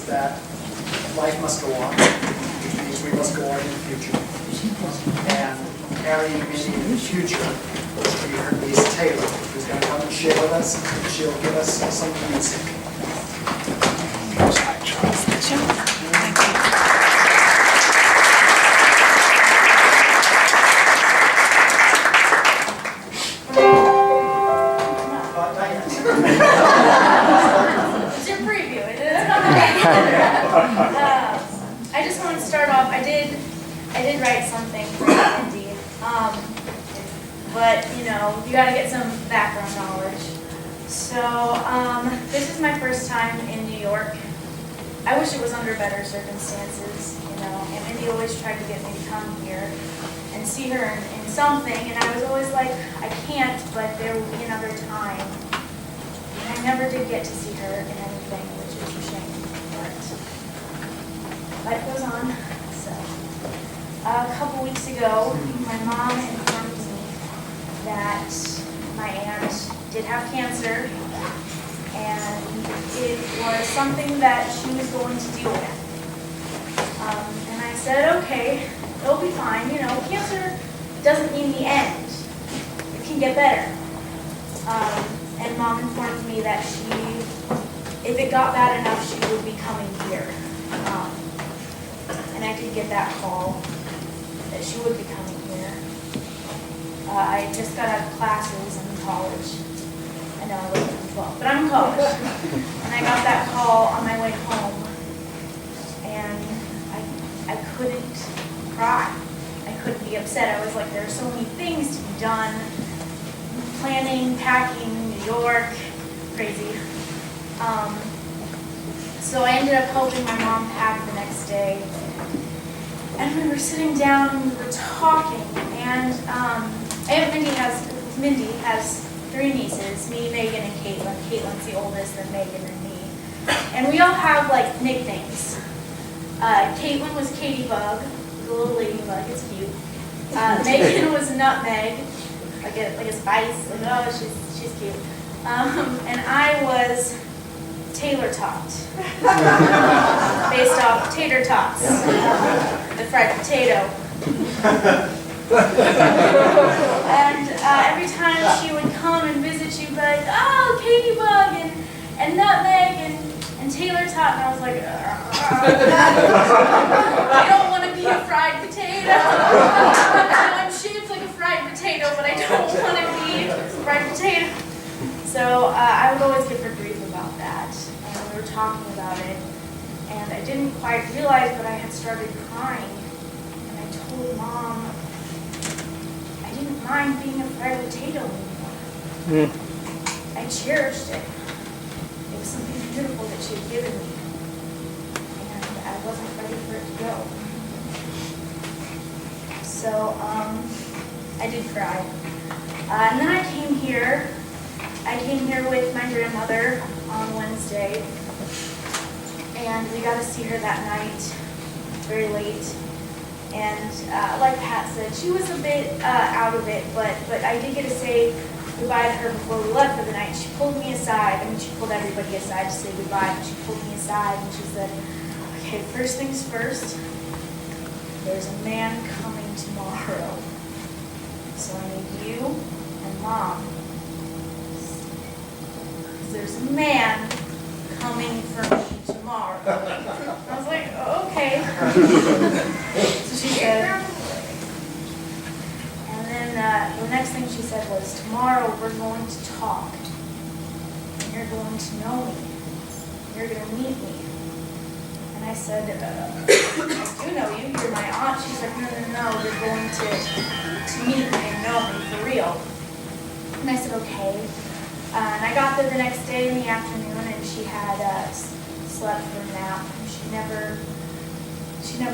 is that life must go on, which means we must go on in the future. And carrying Mindy in the future will be her niece Taylor, who's going to come and share with us, and she'll give us some music. It's your preview. It's coming. I just want to start off. I did write something for Mindy, but you know, you got to get some background knowledge. So this is my first time in New York. I wish it was under better circumstances, you know. And Mindy always tried to get me to come here and see her in something, and I was always like, I can't, but there will be another time. And I never did get to see her in anything, which is a shame, but life goes on. So, a couple weeks ago, my mom informed me that my aunt did have cancer, and it was something that she was going to deal with. And I said, okay, it'll be fine. You know, cancer doesn't mean the end. It can get better. And Mom informed me that if it got bad enough, she would be coming here. And I did get that call that she would be coming here. I just got out of classes in college. I know I wasn't 12, but I'm in college. And I got that call on my way home, and I couldn't cry. I couldn't be upset. I was like, there are so many things to be done. Planning, packing, New York, crazy. So I ended up helping my mom pack the next day. And we were sitting down and we were talking. And Aunt Mindy has 3 nieces, me, Megan, and Caitlin. Caitlin's the oldest, then Megan, and me. And we all have like nicknames. Caitlin was Katie Bug, the little ladybug, it's cute. Megan was Nutmeg, like a spice, like, oh, she's cute. And I was Taylor Tot, based off Tater Tots, the fried potato. And every time she would come and visit, she'd be like, oh, Katie Bug and Nutmeg and Taylor Tot, and I was like, I don't want to be a fried potato. I'm shaped like a fried potato, but I don't want to be a fried potato. So I would always give her grief about that, and we were talking about it, and I didn't quite realize, but I had started crying, and I told Mom I didn't mind being a fried potato anymore. I cherished it. It was something beautiful that she had given me, and I wasn't ready for it to go. So I did cry. And then I came here. I came here with my grandmother on Wednesday, and we got to see her that night, very late. And like Pat said, she was a bit out of it, but I did get to say goodbye to her before we left for the night. She pulled me aside. I mean, she pulled everybody aside to say goodbye, but she pulled me aside and she said, okay, first things first, there's a man coming tomorrow. So I need you and Mom. There's a man coming for me tomorrow. I was like, oh, okay. So she said, and then the next thing she said was, tomorrow we're going to talk. And you're going to know me. You're going to meet me. And I said, I do know you. You're my aunt. She's like, no. You're going to meet me and know me for real. And I said, okay. And I got there the next day in the afternoon, and she had slept for a nap. And she never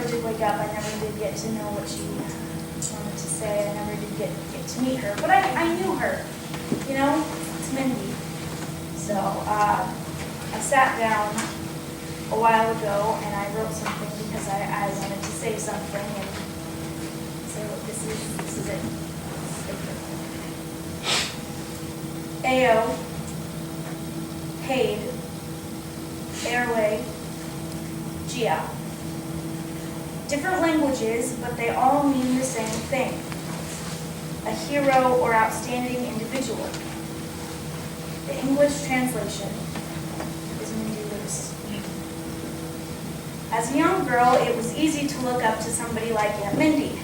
did wake up. I never did get to know what she wanted to say. I never did get to meet her. But I knew her. You know, it's Mindy. So I sat down a while ago, and I wrote something because I wanted to say something. And so this is it. AO, paid, airway, Xia. Different languages, but they all mean the same thing: a hero or outstanding individual. The English translation is Mindy Luce. As a young girl, it was easy to look up to somebody like Aunt Mindy,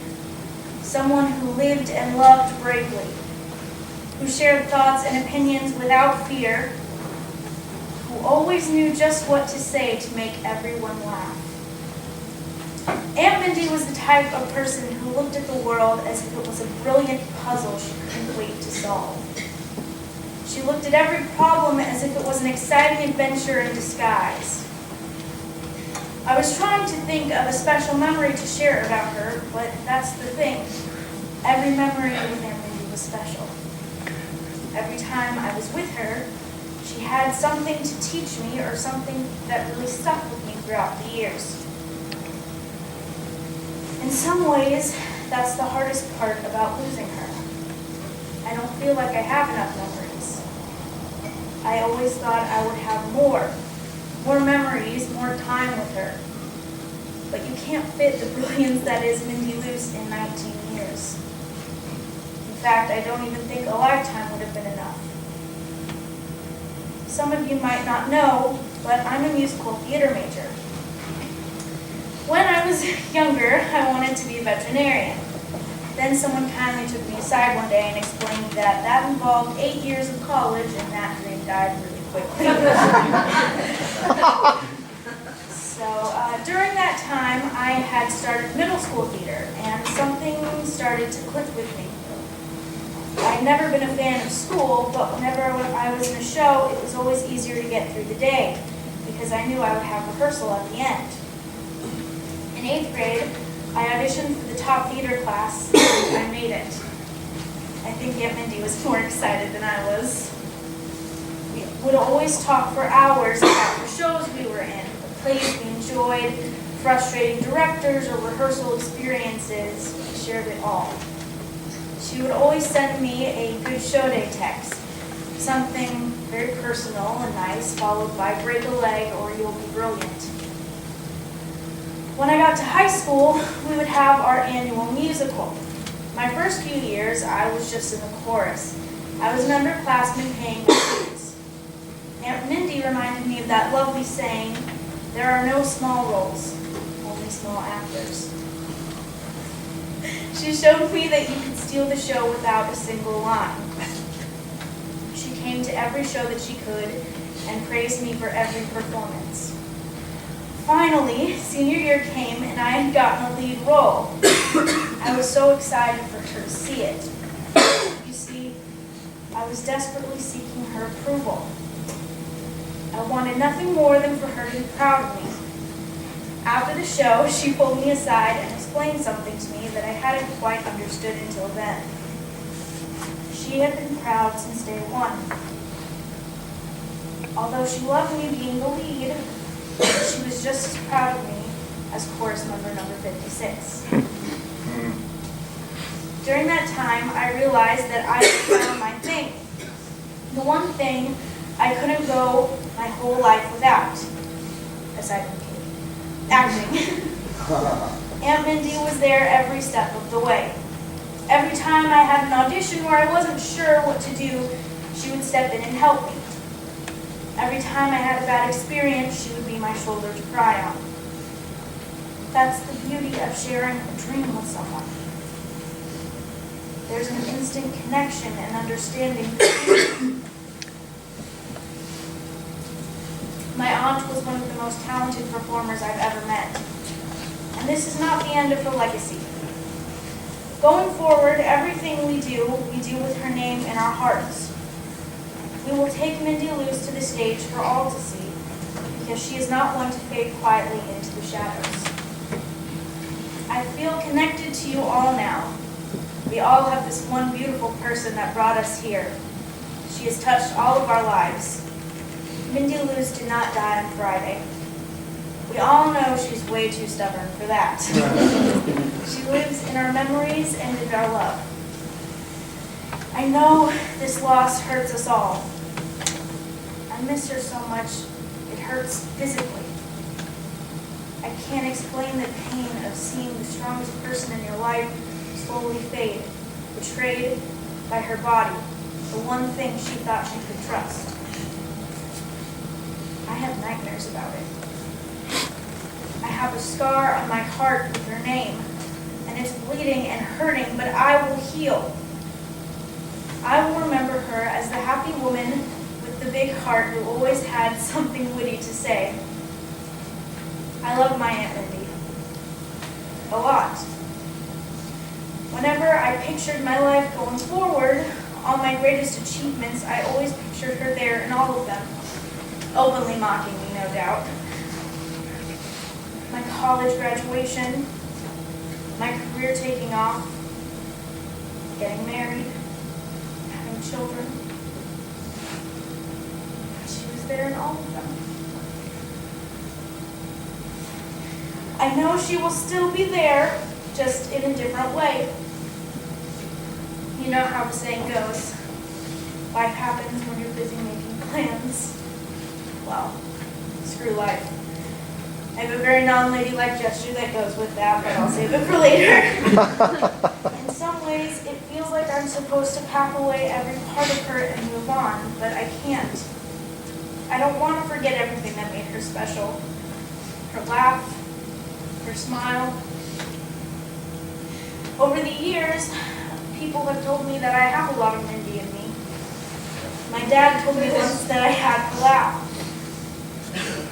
someone who lived and loved bravely, who shared thoughts and opinions without fear, who always knew just what to say to make everyone laugh. Aunt Mindy was the type of person who looked at the world as if it was a brilliant puzzle she couldn't wait to solve. She looked at every problem as if it was an exciting adventure in disguise. I was trying to think of a special memory to share about her, but that's the thing. Every memory with Aunt Mindy was special. Every time I was with her, she had something to teach me or something that really stuck with me throughout the years. In some ways, that's the hardest part about losing her. I don't feel like I have enough memories. I always thought I would have more memories, more time with her. But you can't fit the brilliance that is Mindy Luce in 19 years. In fact, I don't even think a lifetime would have been enough. Some of you might not know, but I'm a musical theater major. When I was younger, I wanted to be a veterinarian. Then someone kindly took me aside one day and explained that that involved 8 years of college, and that dream died really quickly. So during that time, I had started middle school theater, and something started to click with me. I'd never been a fan of school, but whenever I was in a show, it was always easier to get through the day, because I knew I would have rehearsal at the end. In 8th grade, I auditioned for the top theater class, and I made it. I think Aunt Mindy was more excited than I was. We would always talk for hours about the shows we were in, the plays we enjoyed, frustrating directors or rehearsal experiences. We shared it all. She would always send me a good show day text, something very personal and nice, followed by break a leg or you'll be brilliant. When I got to high school, we would have our annual musical. My first few years, I was just in the chorus. I was an underclassman paying my dues. Aunt Mindy reminded me of that lovely saying, "There are no small roles, only small actors." She showed me that you could steal the show without a single line. She came to every show that she could and praised me for every performance. Finally, senior year came and I had gotten a lead role. I was so excited for her to see it. You see, I was desperately seeking her approval. I wanted nothing more than for her to be proud of me. After the show, she pulled me aside and explained something to me that I hadn't quite understood until then. She had been proud since day one. Although she loved me being the lead, she was just as proud of me as chorus member number 56. During that time, I realized that I had found my thing. The one thing I couldn't go my whole life without, aside from acting. Aunt Mindy was there every step of the way. Every time I had an audition where I wasn't sure what to do, she would step in and help me. Every time I had a bad experience, she would be my shoulder to cry on. That's the beauty of sharing a dream with someone. There's an instant connection and understanding. My aunt was one of the most talented performers I've ever met. And this is not the end of her legacy. Going forward, everything we do with her name in our hearts. We will take Mindy Luce to the stage for all to see, because she is not one to fade quietly into the shadows. I feel connected to you all now. We all have this one beautiful person that brought us here. She has touched all of our lives. Mindy Luce did not die on Friday. We all know she's way too stubborn for that. She lives in our memories and in our love. I know this loss hurts us all. I miss her so much, it hurts physically. I can't explain the pain of seeing the strongest person in your life slowly fade, betrayed by her body, the one thing she thought she could trust. I have nightmares about it. I have a scar on my heart with her name, and it's bleeding and hurting, but I will heal. I will remember her as the happy woman with the big heart who always had something witty to say. I love my Aunt Mindy a lot. Whenever I pictured my life going forward, all my greatest achievements, I always pictured her there in all of them, openly mocking me, no doubt. My college graduation, my career taking off, getting married, having children. She was there in all of them. I know she will still be there, just in a different way. You know how the saying goes, life happens when you're busy making plans. Well, screw life. I have a very non-ladylike gesture that goes with that, but I'll save it for later. In some ways, it feels like I'm supposed to pack away every part of her and move on, but I can't. I don't want to forget everything that made her special. Her laugh, her smile. Over the years, people have told me that I have a lot of Mindy in me. My dad told me once that I had her laugh.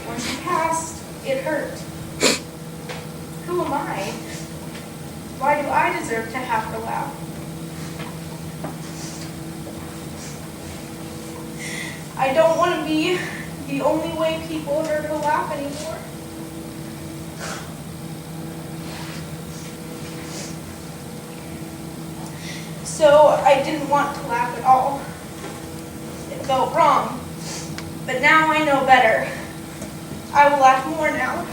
When she passed, it hurt. Who am I? Why do I deserve to have her laugh? I don't want to be the only way people heard her laugh anymore. So I didn't want to laugh at all. It felt wrong. But now I know better. I will laugh more now,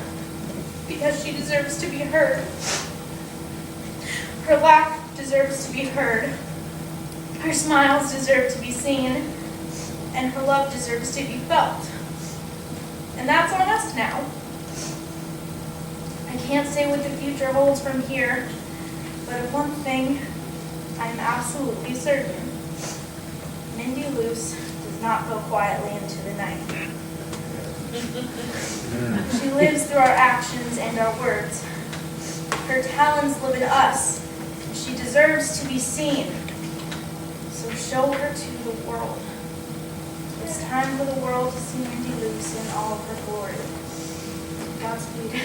because she deserves to be heard. Her laugh deserves to be heard. Her smiles deserve to be seen. And her love deserves to be felt. And that's on us now. I can't say what the future holds from here, but of one thing I'm absolutely certain. Mindy Luce does not go quietly into the night. She lives through our actions and our words. Her talents live in us. She deserves to be seen. So show her to the world. It's time for the world to see Mindy Luce in all of her glory. Godspeed.